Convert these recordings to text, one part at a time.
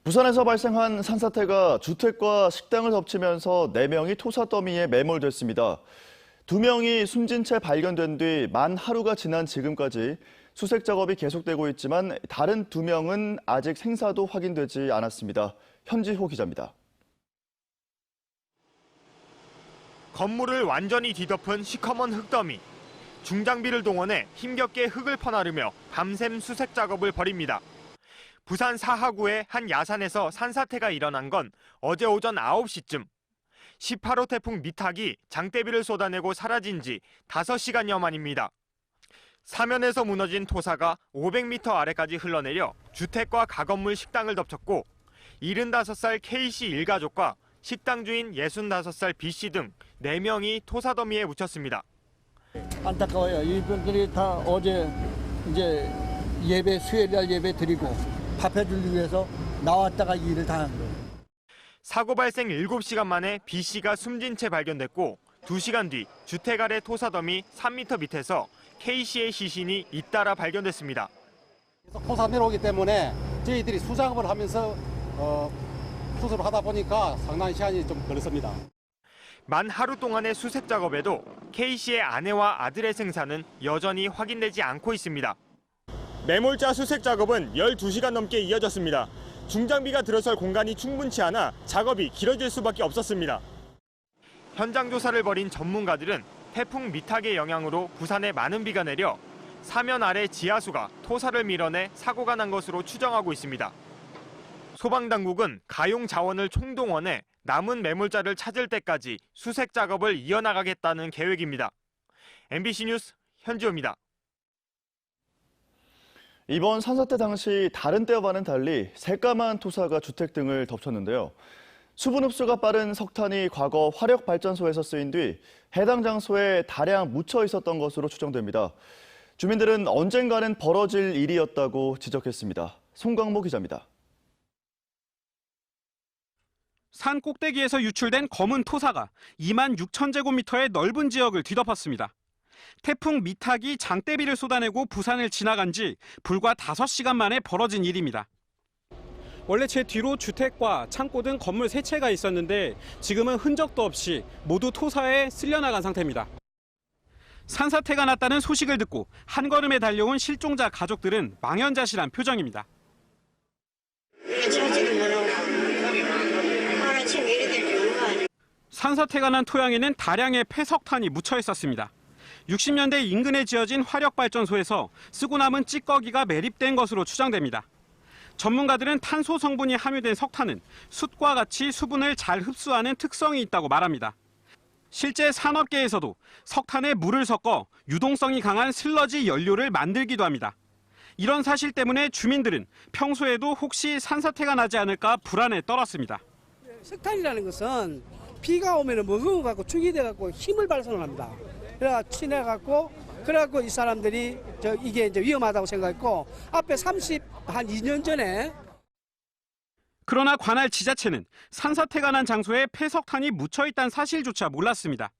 부산에서 발생한 산사태가 주택과 식당을 덮치면서 4명이 토사 더미에 매몰됐습니다. 2명이 숨진 채 발견된 뒤 만 하루가 지난 지금까지 수색 작업이 계속되고 있지만 다른 2명은 아직 생사도 확인되지 않았습니다. 현지호 기자입니다. 건물을 완전히 뒤덮은 시커먼 흙더미. 중장비를 동원해 힘겹게 흙을 퍼나르며 밤샘 수색 작업을 벌입니다. 부산 사하구의 한 야산에서 산사태가 일어난 건 어제 오전 9시쯤. 18호 태풍 미탁이 장대비를 쏟아내고 사라진 지 5시간여 만입니다. 사면에서 무너진 토사가 500m 아래까지 흘러내려 주택과 가건물 식당을 덮쳤고 75살 K씨 일가족과 식당 주인 65살 B씨 등 4명이 토사 더미에 묻혔습니다. 안타까워요. 이분들이 다 어제 이제 수요일날 예배 드리고 밥 해주기 위해서 나왔다가 일을 다 한 거예요. 사고 발생 7시간 만에 B씨가 숨진 채 발견됐고 2시간 뒤 주택 아래 토사 더미 3m 밑에서 K씨의 시신이 잇따라 발견됐습니다. 토사 내려오기 때문에 저희들이 수작업을 하면서 수습을 하다 보니까 상당히 시간이 좀 걸렸습니다. 만 하루 동안의 수색 작업에도 K씨의 아내와 아들의 생사는 여전히 확인되지 않고 있습니다. 매몰자 수색 작업은 12시간 넘게 이어졌습니다. 중장비가 들어설 공간이 충분치 않아 작업이 길어질 수밖에 없었습니다. 현장 조사를 벌인 전문가들은 태풍 미탁의 영향으로 부산에 많은 비가 내려 사면 아래 지하수가 토사를 밀어내 사고가 난 것으로 추정하고 있습니다. 소방당국은 가용 자원을 총동원해 남은 매몰자를 찾을 때까지 수색 작업을 이어나가겠다는 계획입니다. MBC 뉴스 현지호입니다. 이번 산사태 당시 다른 때와는 달리 새까만 토사가 주택 등을 덮쳤는데요. 수분 흡수가 빠른 석탄이 과거 화력발전소에서 쓰인 뒤 해당 장소에 다량 묻혀 있었던 것으로 추정됩니다. 주민들은 언젠가는 벌어질 일이었다고 지적했습니다. 송강모 기자입니다. 산 꼭대기에서 유출된 검은 토사가 2만 6천 제곱미터의 넓은 지역을 뒤덮었습니다. 태풍 미탁이 장대비를 쏟아내고 부산을 지나간 지 불과 5시간 만에 벌어진 일입니다. 원래 제 뒤로 주택과 창고 등 건물 3채가 있었는데 지금은 흔적도 없이 모두 토사에 쓸려나간 상태입니다. 산사태가 났다는 소식을 듣고 한 걸음에 달려온 실종자 가족들은 망연자실한 표정입니다. 산사태가 난 토양에는 다량의 폐석탄이 묻혀 있었습니다. 60년대 인근에 지어진 화력발전소에서 쓰고 남은 찌꺼기가 매립된 것으로 추정됩니다. 전문가들은 탄소 성분이 함유된 석탄은 숯과 같이 수분을 잘 흡수하는 특성이 있다고 말합니다. 실제 산업계에서도 석탄에 물을 섞어 유동성이 강한 슬러지 연료를 만들기도 합니다. 이런 사실 때문에 주민들은 평소에도 혹시 산사태가 나지 않을까 불안에 떨었습니다. 석탄이라는 것은 비가 오면 먹어갖고 축이 돼갖고 힘을 발산을 합니다. 그래가 친해갖고 그래갖고 이 사람들이 이게 이제 위험하다고 생각했고 앞에 2년 전에. 그러나 관할 지자체는 산사태가 난 장소에 폐석탄이 묻혀 있다는 사실조차 몰랐습니다.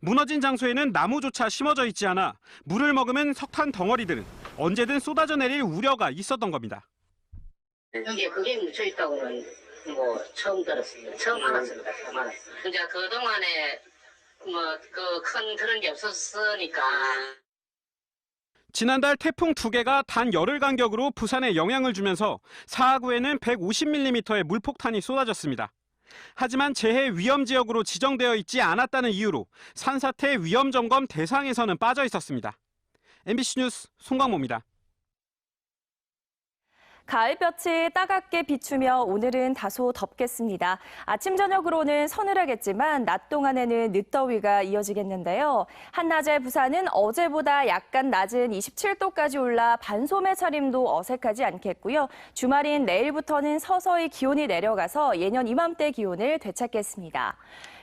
무너진 장소에는 나무조차 심어져 있지 않아 물을 먹으면 석탄 덩어리들은 언제든 쏟아져 내릴 우려가 있었던 겁니다. 여기에 그게 묻혀 있다고는 처음 들었습니다. 처음 알았습니다. 이제 그동안에 큰 그런 게 없었으니까. 지난달 태풍 2개가 단 열흘 간격으로 부산에 영향을 주면서 사하구에는 150mm의 물폭탄이 쏟아졌습니다. 하지만 재해 위험 지역으로 지정되어 있지 않았다는 이유로 산사태 위험 점검 대상에서는 빠져 있었습니다. MBC 뉴스 송광모입니다. 가을볕이 따갑게 비추며 오늘은 다소 덥겠습니다. 아침 저녁으로는 서늘하겠지만 낮 동안에는 늦더위가 이어지겠는데요. 한낮에 부산은 어제보다 약간 낮은 27도까지 올라 반소매 차림도 어색하지 않겠고요. 주말인 내일부터는 서서히 기온이 내려가서 예년 이맘때 기온을 되찾겠습니다.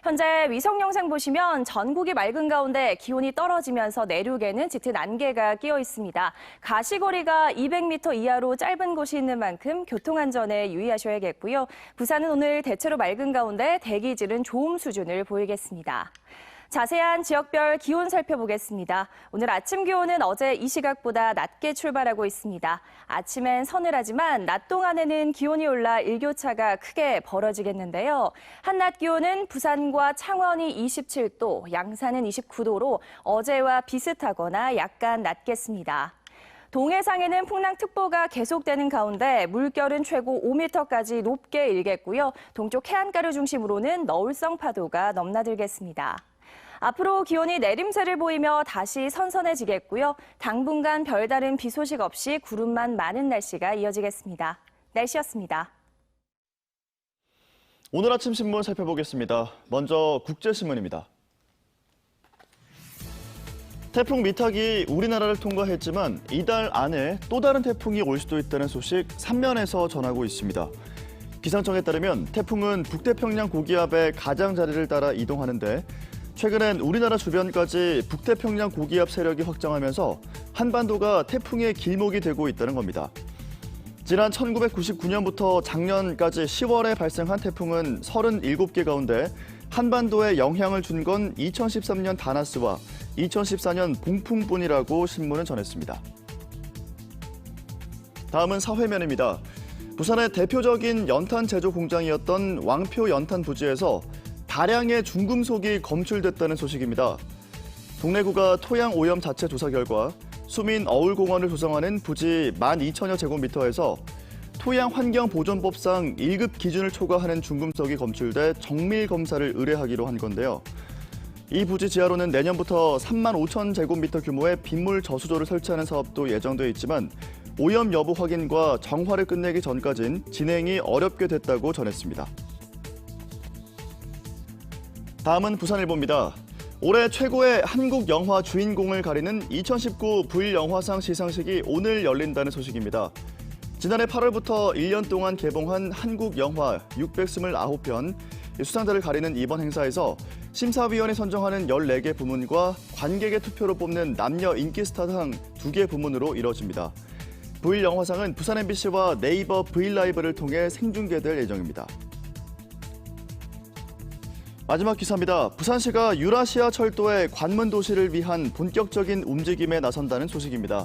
현재 위성 영상 보시면 전국이 맑은 가운데 기온이 떨어지면서 내륙에는 짙은 안개가 끼어 있습니다. 가시거리가 200m 이하로 짧은 곳이 있는 만큼 교통안전에 유의하셔야겠고요. 부산은 오늘 대체로 맑은 가운데 대기질은 좋음 수준을 보이겠습니다. 자세한 지역별 기온 살펴보겠습니다. 오늘 아침 기온은 어제 이 시각보다 낮게 출발하고 있습니다. 아침엔 서늘하지만 낮 동안에는 기온이 올라 일교차가 크게 벌어지겠는데요. 한낮 기온은 부산과 창원이 27도, 양산은 29도로 어제와 비슷하거나 약간 낮겠습니다. 동해상에는 풍랑특보가 계속되는 가운데 물결은 최고 5m까지 높게 일겠고요. 동쪽 해안가를 중심으로는 너울성 파도가 넘나들겠습니다. 앞으로 기온이 내림세를 보이며 다시 선선해지겠고요. 당분간 별다른 비 소식 없이 구름만 많은 날씨가 이어지겠습니다. 날씨였습니다. 오늘 아침 신문 살펴보겠습니다. 먼저 국제신문입니다. 태풍 미탁이 우리나라를 통과했지만 이달 안에 또 다른 태풍이 올 수도 있다는 소식 3면에서 전하고 있습니다. 기상청에 따르면 태풍은 북태평양 고기압의 가장자리를 따라 이동하는데 최근엔 우리나라 주변까지 북태평양 고기압 세력이 확장하면서 한반도가 태풍의 길목이 되고 있다는 겁니다. 지난 1999년부터 작년까지 10월에 발생한 태풍은 37개 가운데 한반도에 영향을 준 건 2013년 다나스와 2014년 봉풍뿐이라고 신문은 전했습니다. 다음은 사회면입니다. 부산의 대표적인 연탄 제조 공장이었던 왕표 연탄 부지에서 다량의 중금속이 검출됐다는 소식입니다. 동래구가 토양 오염 자체 조사 결과 수민 어울공원을 조성하는 부지 12,000여 제곱미터에서 토양환경보존법상 1급 기준을 초과하는 중금속이 검출돼 정밀 검사를 의뢰하기로 한 건데요. 이 부지 지하로는 내년부터 35,000 제곱미터 규모의 빗물 저수조를 설치하는 사업도 예정돼 있지만 오염 여부 확인과 정화를 끝내기 전까진 진행이 어렵게 됐다고 전했습니다. 다음은 부산일보입니다. 올해 최고의 한국 영화 주인공을 가리는 2019 불영화상 시상식이 오늘 열린다는 소식입니다. 지난해 8월부터 1년 동안 개봉한 한국 영화 629편, 수상자를 가리는 이번 행사에서 심사위원이 선정하는 14개 부문과 관객의 투표로 뽑는 남녀 인기 스타상 2개 부문으로 이뤄집니다. 불영화상은 부산 MBC와 네이버 브이라이브를 통해 생중계될 예정입니다. 마지막 기사입니다. 부산시가 유라시아 철도의 관문 도시를 위한 본격적인 움직임에 나선다는 소식입니다.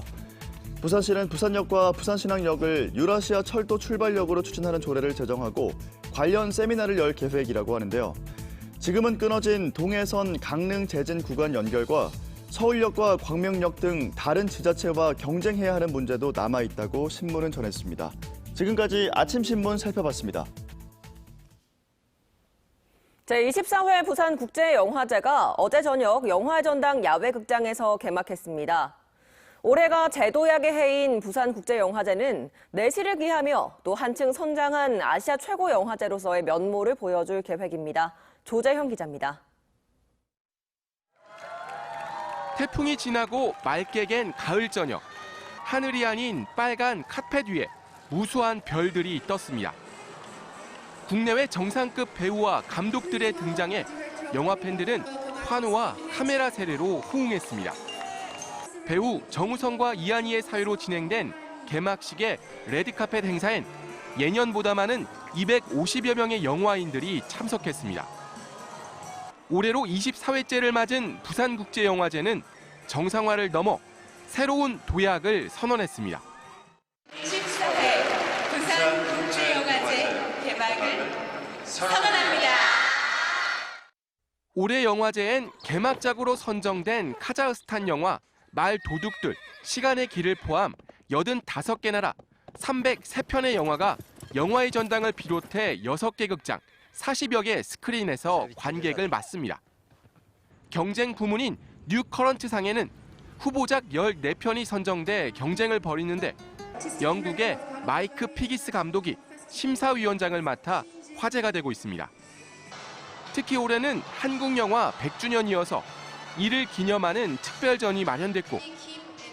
부산시는 부산역과 부산신항역을 유라시아 철도 출발역으로 추진하는 조례를 제정하고 관련 세미나를 열 계획이라고 하는데요. 지금은 끊어진 동해선 강릉 제진 구간 연결과 서울역과 광명역 등 다른 지자체와 경쟁해야 하는 문제도 남아있다고 신문은 전했습니다. 지금까지 아침 신문 살펴봤습니다. 제24회 부산국제영화제가 어제 저녁 영화의 전당 야외극장에서 개막했습니다. 올해가 제도약의 해인 부산국제영화제는 내실을 기하며 또 한층 선장한 아시아 최고 영화제로서의 면모를 보여줄 계획입니다. 조재형 기자입니다. 태풍이 지나고 맑게 갠 가을 저녁. 하늘이 아닌 빨간 카펫 위에 무수한 별들이 떴습니다. 국내외 정상급 배우와 감독들의 등장에 영화 팬들은 환호와 카메라 세례로 호응했습니다. 배우 정우성과 이한희의 사회로 진행된 개막식의 레드카펫 행사엔 예년보다 많은 250여 명의 영화인들이 참석했습니다. 올해로 24회째를 맞은 부산국제영화제는 정상화를 넘어 새로운 도약을 선언했습니다. 24회 부산국제영화제 개막을 선언합니다. 올해 영화제엔 개막작으로 선정된 카자흐스탄 영화 말 도둑들, 시간의 길을 포함 85개 나라 303편의 영화가 영화의 전당을 비롯해 6개 극장, 40여 개 스크린에서 관객을 맞습니다. 경쟁 부문인 뉴커런트상에는 후보작 14편이 선정돼 경쟁을 벌이는데 영국의 마이크 피기스 감독이 심사위원장을 맡아 화제가 되고 있습니다. 특히 올해는 한국 영화 100주년이어서 이를 기념하는 특별전이 마련됐고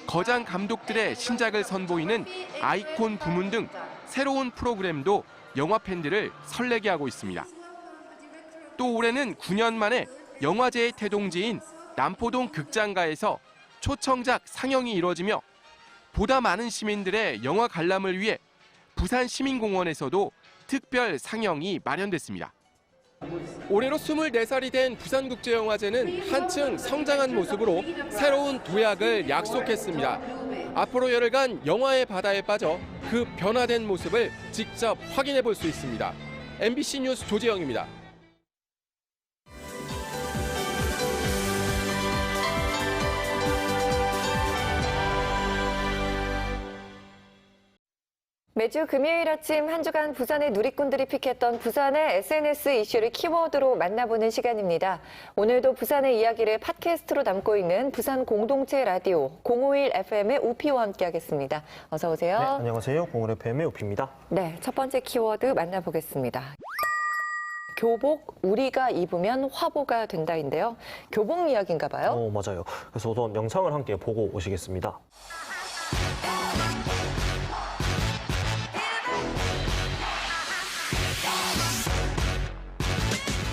거장 감독들의 신작을 선보이는 아이콘 부문 등 새로운 프로그램도 영화 팬들을 설레게 하고 있습니다. 또 올해는 9년 만에 영화제의 태동지인 남포동 극장가에서 초청작 상영이 이뤄지며 보다 많은 시민들의 영화 관람을 위해 부산시민공원에서도 특별 상영이 마련됐습니다. 올해로 24살이 된 부산국제영화제는 한층 성장한 모습으로 새로운 도약을 약속했습니다. 앞으로 열흘간 영화의 바다에 빠져 그 변화된 모습을 직접 확인해 볼 수 있습니다. MBC 뉴스 조재영입니다. 매주 금요일 아침 한 주간 부산의 누리꾼들이 픽했던 부산의 SNS 이슈를 키워드로 만나보는 시간입니다. 오늘도 부산의 이야기를 팟캐스트로 담고 있는 부산 공동체 라디오 051 FM의 우피와 함께하겠습니다. 어서 오세요. 네, 안녕하세요. 051 FM의 우피입니다. 네, 첫 번째 키워드 만나보겠습니다. 교복 우리가 입으면 화보가 된다인데요. 교복 이야기인가 봐요. 맞아요. 그래서 우선 영상을 함께 보고 오시겠습니다.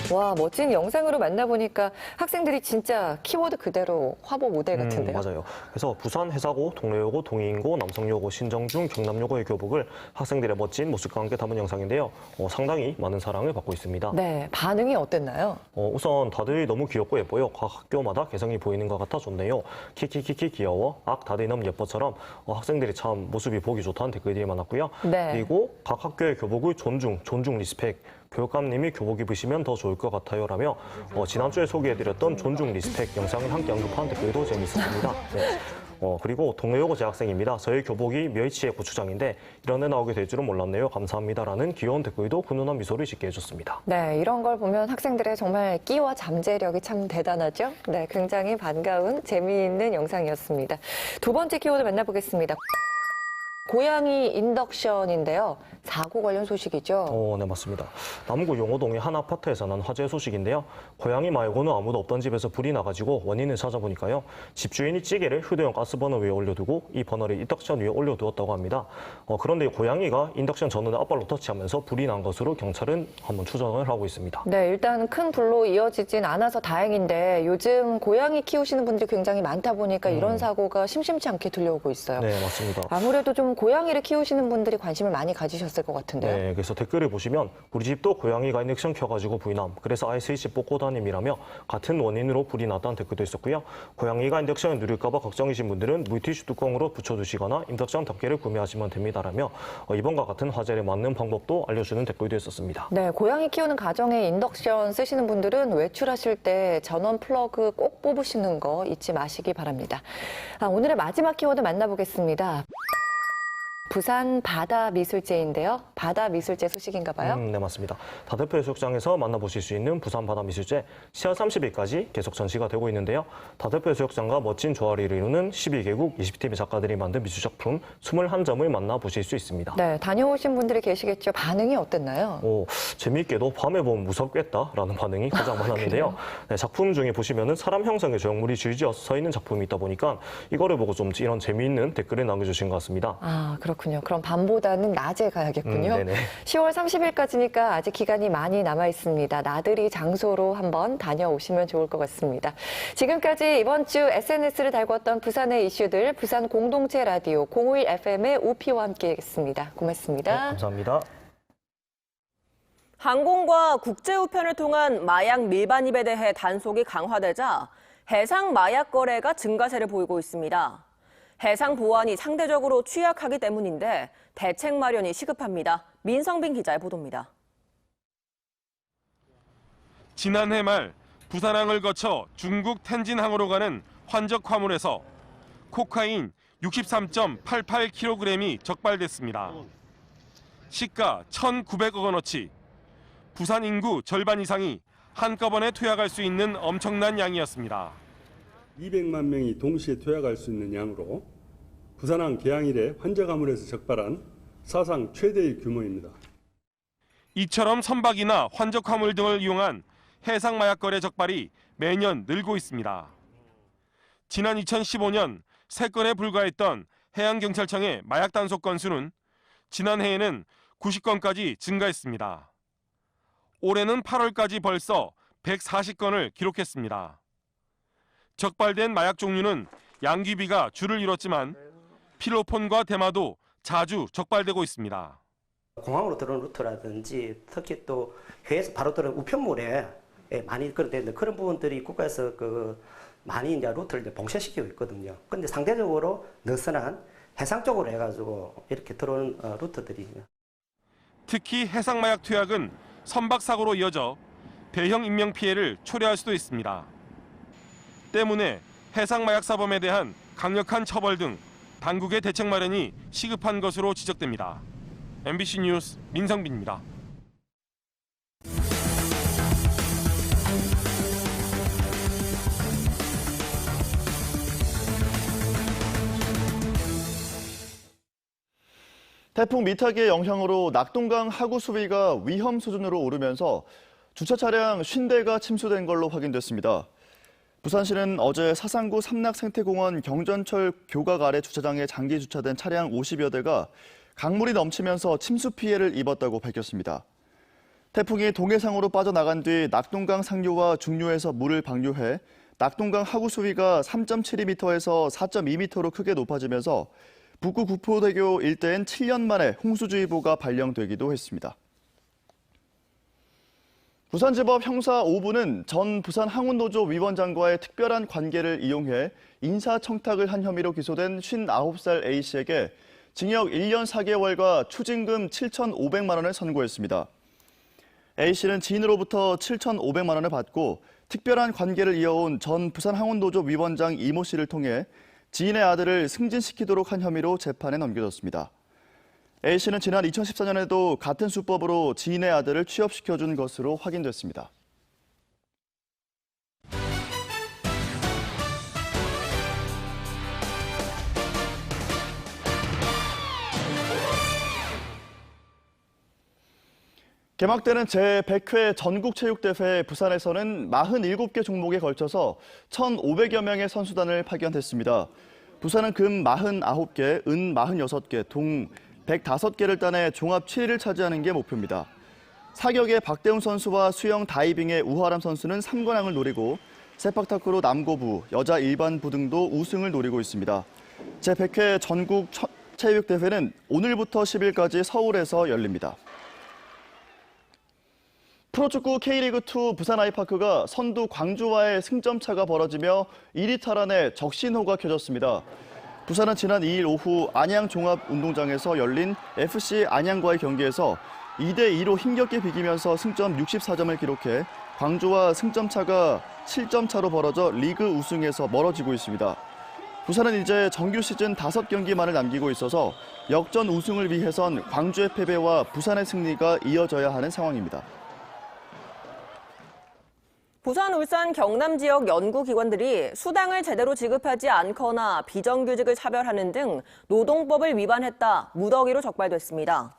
와, 멋진 영상으로 만나보니까 학생들이 진짜 키워드 그대로 화보 모델 같은데요. 맞아요. 그래서 부산 해사고, 동래여고, 동해인고, 남성여고, 신정중, 경남여고의 교복을 학생들의 멋진 모습과 함께 담은 영상인데요. 상당히 많은 사랑을 받고 있습니다. 네, 반응이 어땠나요? 우선 다들 너무 귀엽고 예뻐요. 각 학교마다 개성이 보이는 것 같아 좋네요. 키키키키 귀여워. 악 다들 너무 예뻐처럼 학생들이 참 모습이 보기 좋다는 댓글들이 많았고요. 네. 그리고 각 학교의 교복을 존중 리스펙. 교육감님이 교복 입으시면 더 좋을 것 같아요라며 지난주에 소개해드렸던 존중 리스펙 영상을 함께 언급한 댓글도 재미있었습니다. 네. 그리고 동래여고 재학생입니다. 저희 교복이 멸치의 고추장인데 이런 데 나오게 될 줄은 몰랐네요. 감사합니다라는 귀여운 댓글도 훈훈한 미소를 짓게 해줬습니다. 네, 이런 걸 보면 학생들의 정말 끼와 잠재력이 참 대단하죠. 네, 굉장히 반가운 재미있는 영상이었습니다. 두 번째 키워드 만나보겠습니다. 고양이 인덕션인데요. 사고 관련 소식이죠? 네, 맞습니다. 남구 용호동의 한 아파트에서 난 화재 소식인데요. 고양이 말고는 아무도 없던 집에서 불이 나가지고 원인을 찾아보니까요. 집주인이 찌개를 휴대용 가스버너 위에 올려두고 이 버너를 인덕션 위에 올려두었다고 합니다. 그런데 고양이가 인덕션 전원을 앞발로 터치하면서 불이 난 것으로 경찰은 한번 추정을 하고 있습니다. 네, 일단 큰 불로 이어지진 않아서 다행인데 요즘 고양이 키우시는 분들이 굉장히 많다 보니까 이런 사고가 심심치 않게 들려오고 있어요. 네, 맞습니다. 아무래도 좀 고양이를 키우시는 분들이 관심을 많이 가지셨을 것 같은데요. 네, 그래서 댓글을 보시면 우리 집도 고양이가 인덕션 켜가지고 불이 남. 그래서 아이 스위치 뽑고 다님이라며 같은 원인으로 불이 났다는 댓글도 있었고요. 고양이가 인덕션을 누릴까 봐 걱정이신 분들은 물티슈 뚜껑으로 붙여두시거나 인덕션 덮개를 구매하시면 됩니다라며 이번과 같은 화재를 막는 방법도 알려주는 댓글도 있었습니다. 네, 고양이 키우는 가정에 인덕션 쓰시는 분들은 외출하실 때 전원 플러그 꼭 뽑으시는 거 잊지 마시기 바랍니다. 오늘의 마지막 키워드 만나보겠습니다. 부산 바다미술제인데요. 바다미술제 소식인가 봐요? 네, 맞습니다. 다대표 해수욕장에서 만나보실 수 있는 부산 바다미술제 10월 30일까지 계속 전시가 되고 있는데요. 다대표 해수욕장과 멋진 조화를 이루는 12개국 20팀의 작가들이 만든 미술작품 21점을 만나보실 수 있습니다. 네, 다녀오신 분들이 계시겠죠. 반응이 어땠나요? 재미있게도 밤에 보면 무섭겠다라는 반응이 가장 많았는데요. 네, 작품 중에 보시면은 사람 형상의 조형물이 줄지어 서 있는 작품이 있다 보니까 이거를 보고 좀 이런 재미있는 댓글을 남겨주신 것 같습니다. 그렇군요. 그럼 밤보다는 낮에 가야겠군요. 네네. 10월 30일까지니까 아직 기간이 많이 남아 있습니다. 나들이 장소로 한번 다녀오시면 좋을 것 같습니다. 지금까지 이번 주 SNS를 달궜던 부산의 이슈들 부산 공동체 라디오 051 FM의 우피와 함께했습니다. 고맙습니다. 네, 감사합니다. 항공과 국제 우편을 통한 마약 밀반입에 대해 단속이 강화되자 해상 마약 거래가 증가세를 보이고 있습니다. 해상 보안이 상대적으로 취약하기 때문인데 대책 마련이 시급합니다. 민성빈 기자의 보도입니다. 지난해 말 부산항을 거쳐 중국 텐진항으로 가는 환적 화물에서 코카인 63.88kg이 적발됐습니다. 시가 1,900억 원어치, 부산 인구 절반 이상이 한꺼번에 투약할 수 있는 엄청난 양이었습니다. 200만 명이 동시에 투약할 수 있는 양으로 부산항 개항 이래 환적 화물에서 적발한 사상 최대의 규모입니다. 이처럼 선박이나 환적 화물 등을 이용한 해상 마약 거래 적발이 매년 늘고 있습니다. 지난 2015년 3건에 불과했던 해양경찰청의 마약 단속 건수는 지난해에는 90건까지 증가했습니다. 올해는 8월까지 벌써 140건을 기록했습니다. 적발된 마약 종류는 양귀비가 주를 이뤘지만 필로폰과 대마도 자주 적발되고 있습니다. 공항으로 들어오는 루트라든지 특히 또 해에서 바로 들어오는 우편물에 많이 그런데 그런 부분들이 국가에서 많이 이제 루트를 이제 봉쇄시키고 있거든요. 근데 상대적으로 느슨한 해상 쪽으로 해가지고 이렇게 들어오는 루트들이. 특히 해상마약 투약은 선박 사고로 이어져 대형 인명 피해를 초래할 수도 있습니다. 때문에 해상마약 사범에 대한 강력한 처벌 등 당국의 대책 마련이 시급한 것으로 지적됩니다. MBC 뉴스 민성빈입니다. 태풍 미타기의 영향으로 낙동강 하구 수위가 위험 수준으로 오르면서 주차 차량 50대가 침수된 걸로 확인됐습니다. 부산시는 어제 사상구 삼락생태공원 경전철 교각 아래 주차장에 장기 주차된 차량 50여 대가 강물이 넘치면서 침수 피해를 입었다고 밝혔습니다. 태풍이 동해상으로 빠져나간 뒤 낙동강 상류와 중류에서 물을 방류해 낙동강 하구 수위가 3.72m에서 4.2m로 크게 높아지면서 북구 구포대교 일대엔 7년 만에 홍수주의보가 발령되기도 했습니다. 부산지법 형사 5부는 전 부산항운노조 위원장과의 특별한 관계를 이용해 인사청탁을 한 혐의로 기소된 59살 A씨에게 징역 1년 4개월과 추징금 7,500만 원을 선고했습니다. A씨는 지인으로부터 7,500만 원을 받고 특별한 관계를 이어온 전 부산항운노조 위원장 이모 씨를 통해 지인의 아들을 승진시키도록 한 혐의로 재판에 넘겨졌습니다. A씨는 지난 2014년에도 같은 수법으로 지인의 아들을 취업시켜준 것으로 확인됐습니다. 개막되는 제100회 전국체육대회 부산에서는 47개 종목에 걸쳐서 1,500여 명의 선수단을 파견했습니다. 부산은 금 49개, 은 46개, 동 105개를 따내 종합 7위를 차지하는 게 목표입니다. 사격의 박대훈 선수와 수영 다이빙의 우하람 선수는 3관왕을 노리고 세팍타크로 남고부, 여자 일반부 등도 우승을 노리고 있습니다. 제100회 전국 체육대회는 오늘부터 10일까지 서울에서 열립니다. 프로축구 K리그2 부산 아이파크가 선두 광주와의 승점차가 벌어지며 1위 탈환에 적신호가 켜졌습니다. 부산은 지난 2일 오후 안양 종합운동장에서 열린 FC 안양과의 경기에서 2대2로 힘겹게 비기면서 승점 64점을 기록해 광주와 승점차가 7점 차로 벌어져 리그 우승에서 멀어지고 있습니다. 부산은 이제 정규 시즌 5경기만을 남기고 있어서 역전 우승을 위해선 광주의 패배와 부산의 승리가 이어져야 하는 상황입니다. 부산, 울산, 경남 지역 연구기관들이 수당을 제대로 지급하지 않거나 비정규직을 차별하는 등 노동법을 위반했다 무더기로 적발됐습니다.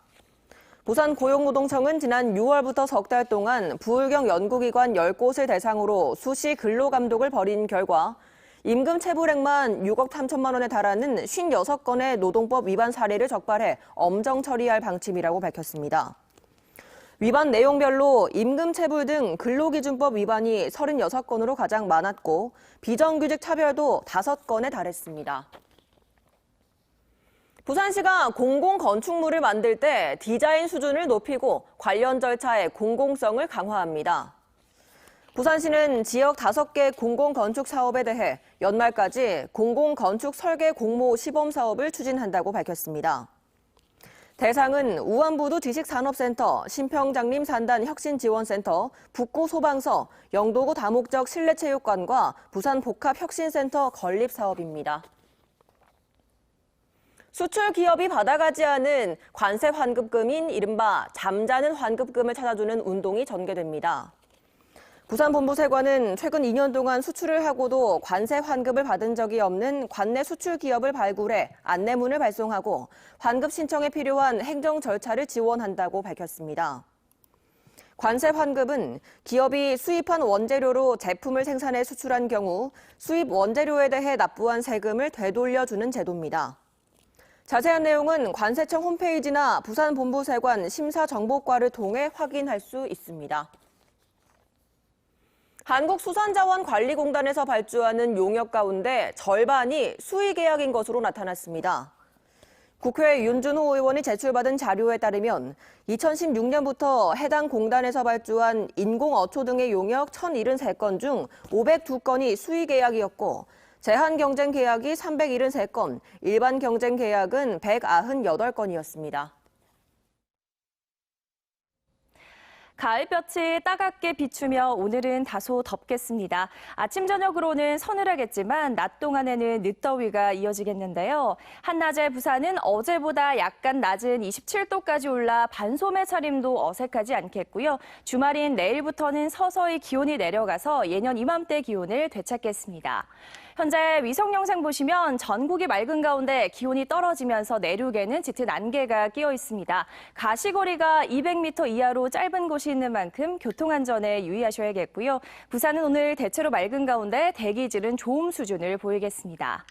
부산 고용노동청은 지난 6월부터 석 달 동안 부울경 연구기관 10곳을 대상으로 수시 근로감독을 벌인 결과 임금 체불액만 6억 3천만 원에 달하는 56건의 노동법 위반 사례를 적발해 엄정 처리할 방침이라고 밝혔습니다. 위반 내용별로 임금 체불 등 근로기준법 위반이 36건으로 가장 많았고 비정규직 차별도 5건에 달했습니다. 부산시가 공공건축물을 만들 때 디자인 수준을 높이고 관련 절차의 공공성을 강화합니다. 부산시는 지역 5개 공공건축 사업에 대해 연말까지 공공건축 설계 공모 시범 사업을 추진한다고 밝혔습니다. 대상은 우안부두 지식산업센터, 신평장림 산단 혁신지원센터, 북구 소방서, 영도구 다목적 실내체육관과 부산 복합혁신센터 건립사업입니다. 수출 기업이 받아가지 않은 관세 환급금인 이른바 잠자는 환급금을 찾아주는 운동이 전개됩니다. 부산본부세관은 최근 2년 동안 수출을 하고도 관세 환급을 받은 적이 없는 관내 수출 기업을 발굴해 안내문을 발송하고 환급 신청에 필요한 행정 절차를 지원한다고 밝혔습니다. 관세 환급은 기업이 수입한 원재료로 제품을 생산해 수출한 경우 수입 원재료에 대해 납부한 세금을 되돌려주는 제도입니다. 자세한 내용은 관세청 홈페이지나 부산본부세관 심사정보과를 통해 확인할 수 있습니다. 한국수산자원관리공단에서 발주하는 용역 가운데 절반이 수의계약인 것으로 나타났습니다. 국회 윤준호 의원이 제출받은 자료에 따르면 2016년부터 해당 공단에서 발주한 인공어초 등의 용역 1,073건 중 502건이 수의 계약이었고 제한 경쟁 계약이 373건, 일반 경쟁 계약은 198건이었습니다. 가을볕이 따갑게 비추며 오늘은 다소 덥겠습니다. 아침 저녁으로는 서늘하겠지만 낮 동안에는 늦더위가 이어지겠는데요. 한낮에 부산은 어제보다 약간 낮은 27도까지 올라 반소매 차림도 어색하지 않겠고요. 주말인 내일부터는 서서히 기온이 내려가서 예년 이맘때 기온을 되찾겠습니다. 현재 위성 영상 보시면 전국이 맑은 가운데 기온이 떨어지면서 내륙에는 짙은 안개가 끼어 있습니다. 가시거리가 200m 이하로 짧은 곳이 있는 만큼 교통안전에 유의하셔야겠고요. 부산은 오늘 대체로 맑은 가운데 대기질은 좋음 수준을 보이겠습니다.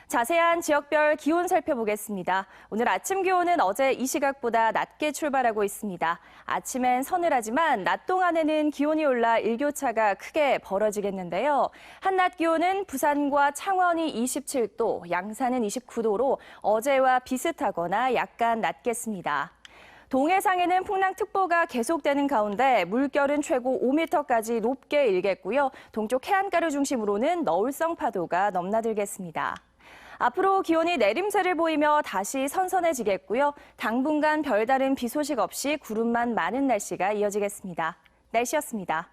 자세한 지역별 기온 살펴보겠습니다. 오늘 아침 기온은 어제 이 시각보다 낮게 출발하고 있습니다. 아침엔 서늘하지만 낮 동안에는 기온이 올라 일교차가 크게 벌어지겠는데요. 한낮 기온은 부산과 창원이 27도, 양산은 29도로 어제와 비슷하거나 약간 낮겠습니다. 동해상에는 풍랑특보가 계속되는 가운데 물결은 최고 5m까지 높게 일겠고요. 동쪽 해안가를 중심으로는 너울성 파도가 넘나들겠습니다. 앞으로 기온이 내림세를 보이며 다시 선선해지겠고요. 당분간 별다른 비 소식 없이 구름만 많은 날씨가 이어지겠습니다. 날씨였습니다.